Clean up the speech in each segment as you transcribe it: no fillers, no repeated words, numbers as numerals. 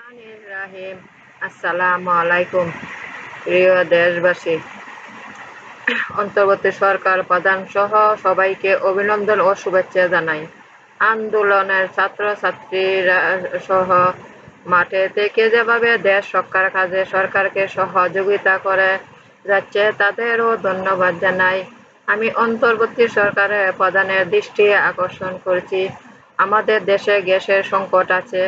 রহমানির রাহিম। আসসালামু আলাইকুম প্রিয় দেশবাসী। অন্তর্বর্তী সরকার প্রধান সহ সবাইকে অভিনন্দন ও শুভেচ্ছা জানাই। আন্দোলনের ছাত্রছাত্রীরা সহ মাঠে থেকে যেভাবে দেশ রক্ষার কাজে সরকারকে সহযোগিতা করে যাচ্ছে তাদেরও ধন্যবাদ জানাই। আমি অন্তর্বর্তী সরকারের প্রধানের দৃষ্টি আকর্ষণ করছি, আমাদের দেশে গ্যাসের সংকট আছে।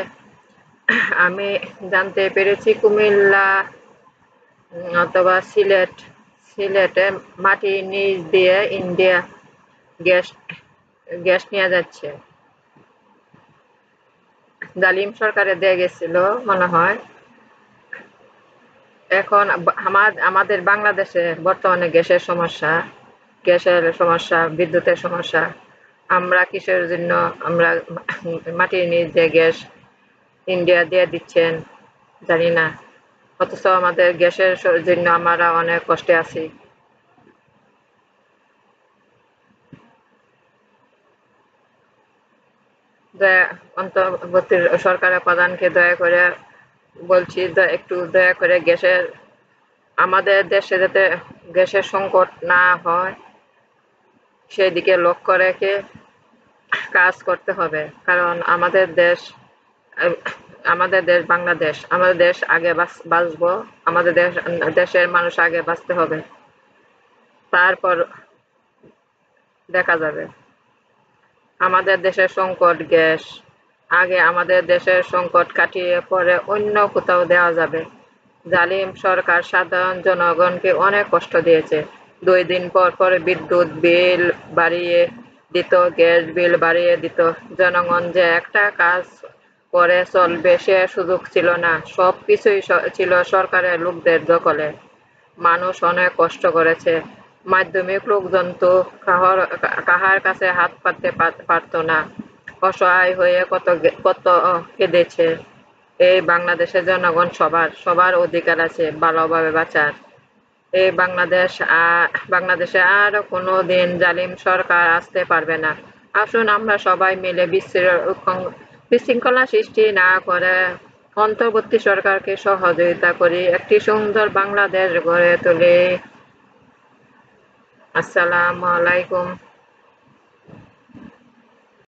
আমি জানতে পেরেছি কুমিল্লা অথবা সিলেটে মাটির নিচ দিয়ে ইন্ডিয়া গ্যাস গ্যাস নিয়ে যাচ্ছে। জালিম সরকারে দিয়ে গেছিল মনে হয়। এখন আমাদের বাংলাদেশে বর্তমানে গ্যাসের সমস্যা, বিদ্যুতের সমস্যা। আমরা কিসের জন্য আমরা মাটির নিচ দিয়ে গ্যাস ইন্ডিয়া দিয়ে দিচ্ছেন জানি না, অথচ আমাদের গ্যাসের জন্য আমরা অনেক কষ্টে আছি। অন্তর্বর্তী সরকারের প্রধানকে দয়া করে বলছি, একটু দয়া করে আমাদের দেশে যাতে গ্যাসের সংকট না হয় সেদিকে লক্ষ্য রেখে কাজ করতে হবে। কারণ আমাদের দেশ বাংলাদেশ, আমাদের দেশ আগে বাঁচবো, আমাদের দেশের মানুষ আগে বাঁচতে হবে, তারপর দেখা যাবে। আমাদের দেশের সংকট গ্যাস, আগে আমাদের দেশের সংকট কাটিয়ে পরে অন্য কোথাও দেওয়া যাবে। জালিম সরকার সাধারণ জনগণকে অনেক কষ্ট দিয়েছে। 2 দিন পর পর বিদ্যুৎ বিল বাড়িয়ে দিত, গ্যাস বিল বাড়িয়ে দিত। জনগণ যে একটা কাজ করে চলবে সে সুযোগ ছিল না, সবকিছুই ছিল সরকারের লোকদের দখলে। মানুষ অনেক কষ্ট করেছে। মাধ্যমিক লোকজন তো কাহার কাছে হাত পাততে পারতো না, অসহায় হয়ে কত কেঁদেছে। এই বাংলাদেশের জনগণ সবার অধিকার আছে ভালোভাবে বাঁচার। এই বাংলাদেশে আর কোনো দিন জালিম সরকার আসতে পারবে না। আসুন আমরা সবাই মিলে বিশৃঙ্খলা সৃষ্টি না করে অন্তর্বর্তী সরকারকে সহযোগিতা করি, একটি সুন্দর বাংলাদেশ গড়ে তুলি। আসসালামু আলাইকুম।